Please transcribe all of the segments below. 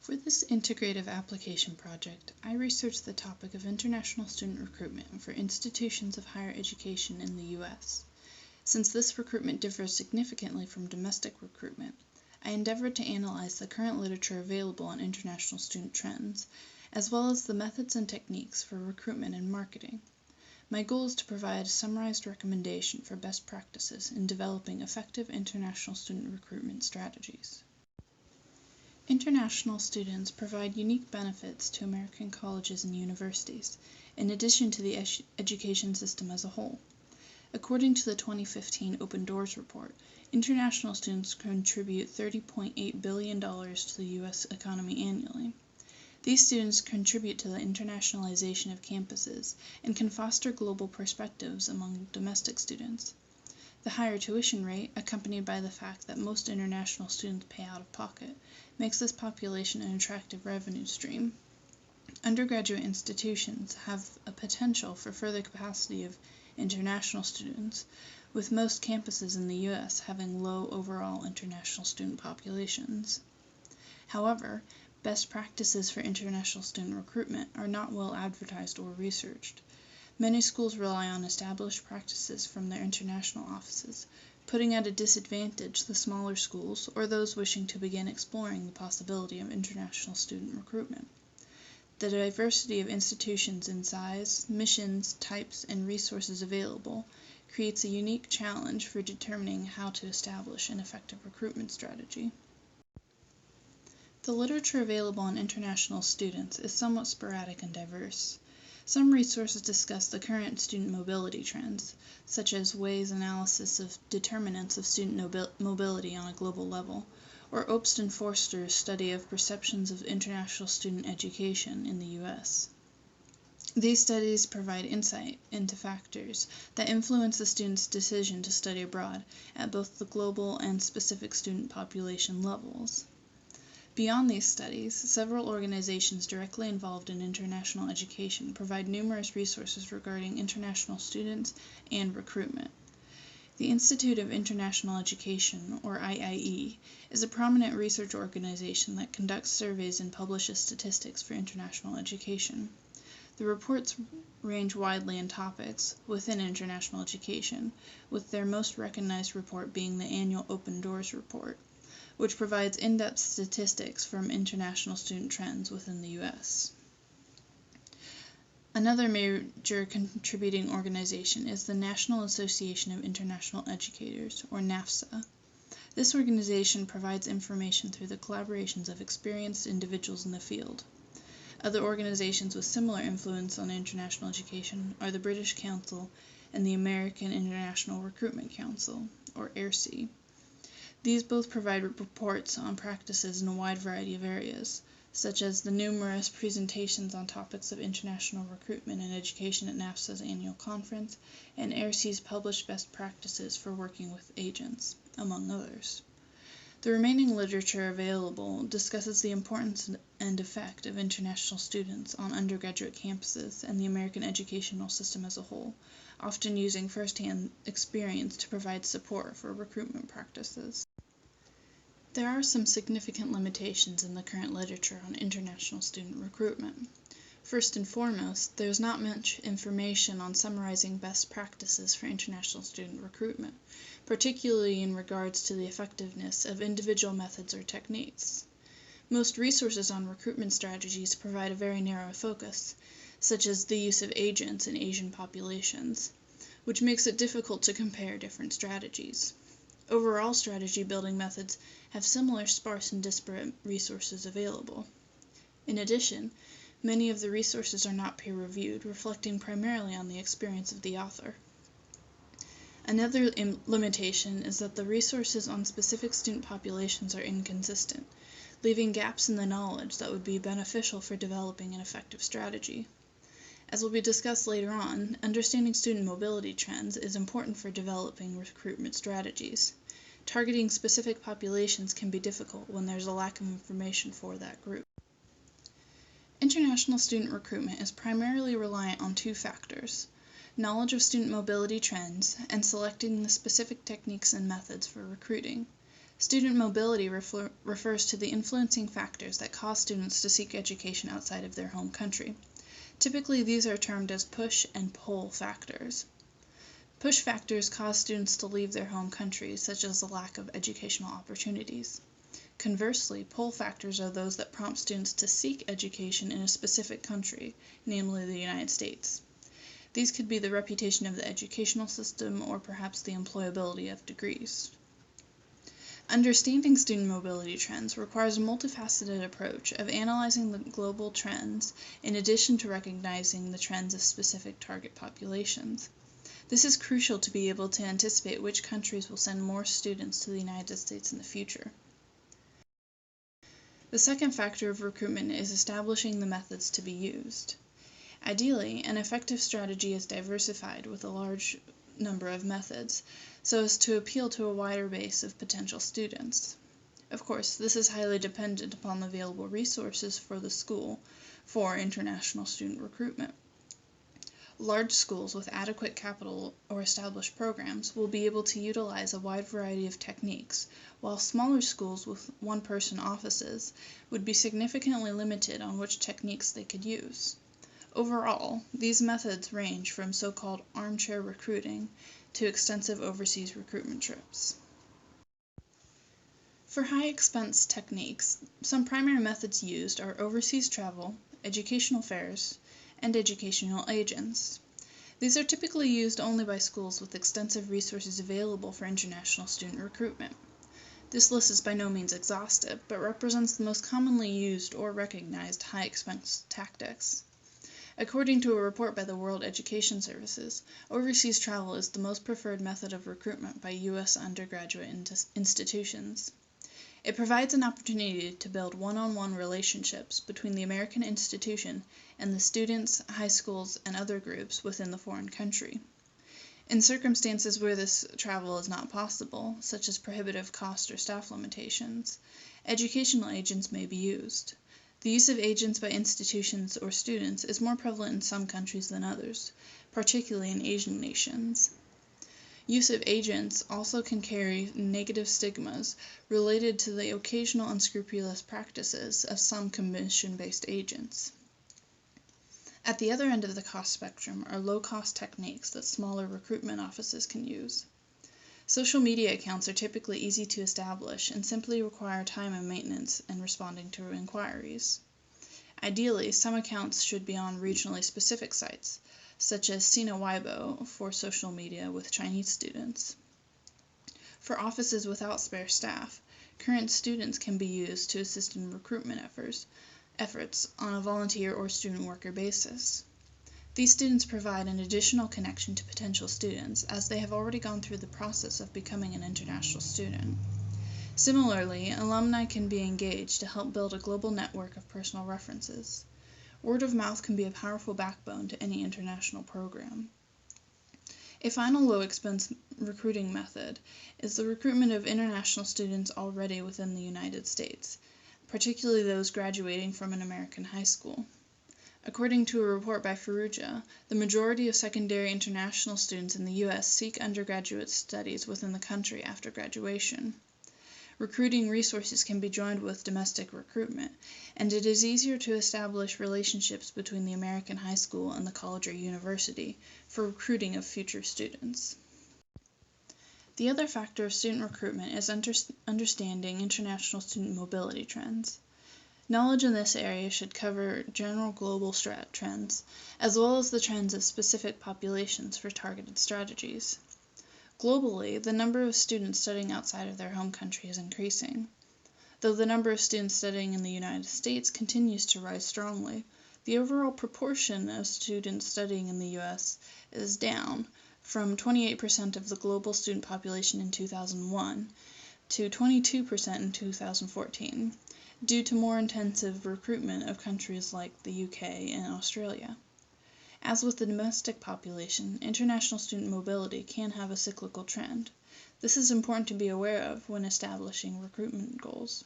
For this integrative application project, I researched the topic of international student recruitment for institutions of higher education in the U.S. Since this recruitment differs significantly from domestic recruitment, I endeavored to analyze the current literature available on international student trends, as well as the methods and techniques for recruitment and marketing. My goal is to provide a summarized recommendation for best practices in developing effective international student recruitment strategies. International students provide unique benefits to American colleges and universities, in addition to the education system as a whole. According to the 2015 Open Doors report, international students contribute $30.8 billion to the U.S. economy annually. These students contribute to the internationalization of campuses and can foster global perspectives among domestic students. The higher tuition rate, accompanied by the fact that most international students pay out of pocket, makes this population an attractive revenue stream. Undergraduate institutions have a potential for further capacity of international students, with most campuses in the U.S. having low overall international student populations. However, best practices for international student recruitment are not well advertised or researched. Many schools rely on established practices from their international offices, putting at a disadvantage the smaller schools or those wishing to begin exploring the possibility of international student recruitment. The diversity of institutions in size, missions, types, and resources available creates a unique challenge for determining how to establish an effective recruitment strategy. The literature available on international students is somewhat sporadic and diverse. Some resources discuss the current student mobility trends, such as Way's analysis of determinants of student mobility on a global level, or Obst and Forster's study of perceptions of international student education in the U.S. These studies provide insight into factors that influence the student's decision to study abroad at both the global and specific student population levels. Beyond these studies, several organizations directly involved in international education provide numerous resources regarding international students and recruitment. The Institute of International Education, or IIE, is a prominent research organization that conducts surveys and publishes statistics for international education. The reports range widely in topics within international education, with their most recognized report being the annual Open Doors report, which provides in-depth statistics from international student trends within the U.S. Another major contributing organization is the National Association of International Educators, or NAFSA. This organization provides information through the collaborations of experienced individuals in the field. Other organizations with similar influence on international education are the British Council and the American International Recruitment Council, or AIRC. These both provide reports on practices in a wide variety of areas, such as the numerous presentations on topics of international recruitment and education at NAFSA's annual conference, and AIRC's published best practices for working with agents, among others. The remaining literature available discusses the importance and effect of international students on undergraduate campuses and the American educational system as a whole, often using first-hand experience to provide support for recruitment practices. There are some significant limitations in the current literature on international student recruitment. First and foremost, there is not much information on summarizing best practices for international student recruitment, particularly in regards to the effectiveness of individual methods or techniques. Most resources on recruitment strategies provide a very narrow focus, such as the use of agents in Asian populations, which makes it difficult to compare different strategies. Overall strategy building methods have similar sparse and disparate resources available. In addition, many of the resources are not peer-reviewed, reflecting primarily on the experience of the author. Another limitation is that the resources on specific student populations are inconsistent, leaving gaps in the knowledge that would be beneficial for developing an effective strategy. As will be discussed later on, understanding student mobility trends is important for developing recruitment strategies. Targeting specific populations can be difficult when there's a lack of information for that group. International student recruitment is primarily reliant on two factors: knowledge of student mobility trends and selecting the specific techniques and methods for recruiting. Student mobility refers to the influencing factors that cause students to seek education outside of their home country. Typically, these are termed as push and pull factors. Push factors cause students to leave their home country, such as the lack of educational opportunities. Conversely, pull factors are those that prompt students to seek education in a specific country, namely the United States. These could be the reputation of the educational system or perhaps the employability of degrees. Understanding student mobility trends requires a multifaceted approach of analyzing the global trends in addition to recognizing the trends of specific target populations. This is crucial to be able to anticipate which countries will send more students to the United States in the future. The second factor of recruitment is establishing the methods to be used. Ideally, an effective strategy is diversified with a large number of methods, so as to appeal to a wider base of potential students. Of course, this is highly dependent upon the available resources for the school for international student recruitment. Large schools with adequate capital or established programs will be able to utilize a wide variety of techniques, while smaller schools with one-person offices would be significantly limited on which techniques they could use. Overall, these methods range from so-called armchair recruiting to extensive overseas recruitment trips. For high-expense techniques, some primary methods used are overseas travel, educational fairs, and educational agents. These are typically used only by schools with extensive resources available for international student recruitment. This list is by no means exhaustive, but represents the most commonly used or recognized high-expense tactics. According to a report by the World Education Services, overseas travel is the most preferred method of recruitment by U.S. undergraduate institutions. It provides an opportunity to build one-on-one relationships between the American institution and the students, high schools, and other groups within the foreign country. In circumstances where this travel is not possible, such as prohibitive cost or staff limitations, educational agents may be used. The use of agents by institutions or students is more prevalent in some countries than others, particularly in Asian nations. Use of agents also can carry negative stigmas related to the occasional unscrupulous practices of some commission-based agents. At the other end of the cost spectrum are low-cost techniques that smaller recruitment offices can use. Social media accounts are typically easy to establish and simply require time and maintenance and responding to inquiries. Ideally, some accounts should be on regionally specific sites, such as Sina Weibo for social media with Chinese students. For offices without spare staff, current students can be used to assist in recruitment efforts on a volunteer or student worker basis. These students provide an additional connection to potential students, as they have already gone through the process of becoming an international student. Similarly, alumni can be engaged to help build a global network of personal references. Word of mouth can be a powerful backbone to any international program. A final low-expense recruiting method is the recruitment of international students already within the United States, particularly those graduating from an American high school. According to a report by Faruja, the majority of secondary international students in the U.S. seek undergraduate studies within the country after graduation. Recruiting resources can be joined with domestic recruitment, and it is easier to establish relationships between the American high school and the college or university for recruiting of future students. The other factor of student recruitment is understanding international student mobility trends. Knowledge in this area should cover general global trends, as well as the trends of specific populations for targeted strategies. Globally, the number of students studying outside of their home country is increasing. Though the number of students studying in the United States continues to rise strongly, the overall proportion of students studying in the U.S. is down from 28% of the global student population in 2001 to 22% in 2014. Due to more intensive recruitment of countries like the UK and Australia. As with the domestic population, international student mobility can have a cyclical trend. This is important to be aware of when establishing recruitment goals.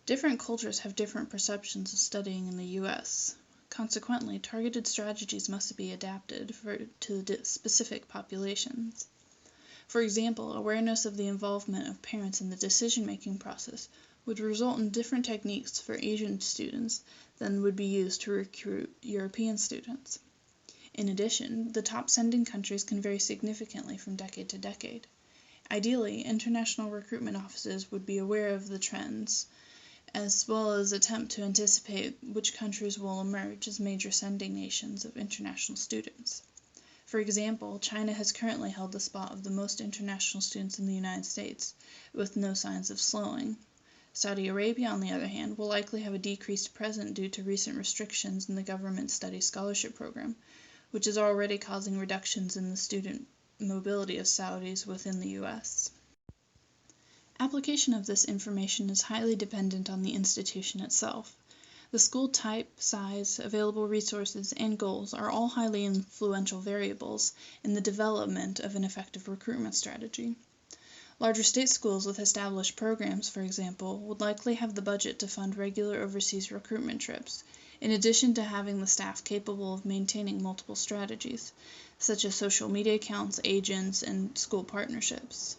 Different cultures have different perceptions of studying in the U.S. Consequently, targeted strategies must be adapted to the specific populations. For example, awareness of the involvement of parents in the decision-making process would result in different techniques for Asian students than would be used to recruit European students. In addition, the top sending countries can vary significantly from decade to decade. Ideally, international recruitment offices would be aware of the trends, as well as attempt to anticipate which countries will emerge as major sending nations of international students. For example, China has currently held the spot of the most international students in the United States, with no signs of slowing. Saudi Arabia, on the other hand, will likely have a decreased presence due to recent restrictions in the government study scholarship program, which is already causing reductions in the student mobility of Saudis within the U.S. Application of this information is highly dependent on the institution itself. The school type, size, available resources, and goals are all highly influential variables in the development of an effective recruitment strategy. Larger state schools with established programs, for example, would likely have the budget to fund regular overseas recruitment trips, in addition to having the staff capable of maintaining multiple strategies, such as social media accounts, agents, and school partnerships.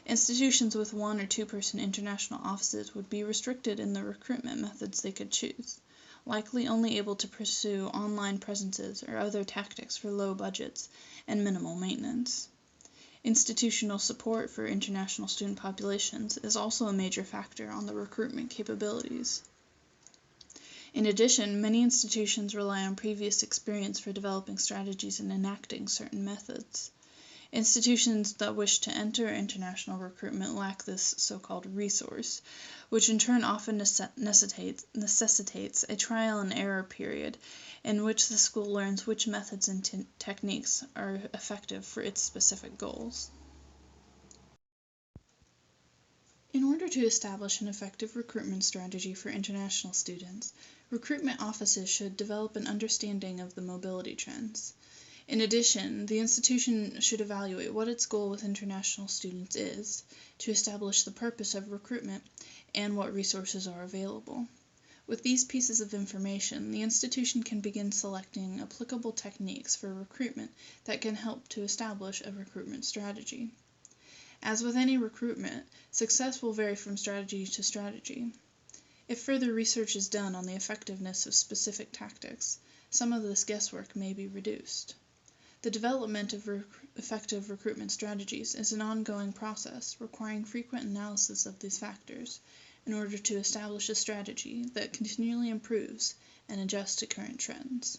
Institutions with 1 or 2 person international offices would be restricted in the recruitment methods they could choose, likely only able to pursue online presences or other tactics for low budgets and minimal maintenance. Institutional support for international student populations is also a major factor on the recruitment capabilities. In addition, many institutions rely on previous experience for developing strategies and enacting certain methods. Institutions that wish to enter international recruitment lack this so-called resource, which in turn often necessitates a trial and error period in which the school learns which methods and techniques are effective for its specific goals. In order to establish an effective recruitment strategy for international students, recruitment offices should develop an understanding of the mobility trends. In addition, the institution should evaluate what its goal with international students is, to establish the purpose of recruitment, and what resources are available. With these pieces of information, the institution can begin selecting applicable techniques for recruitment that can help to establish a recruitment strategy. As with any recruitment, success will vary from strategy to strategy. If further research is done on the effectiveness of specific tactics, some of this guesswork may be reduced. The development of effective recruitment strategies is an ongoing process requiring frequent analysis of these factors in order to establish a strategy that continually improves and adjusts to current trends.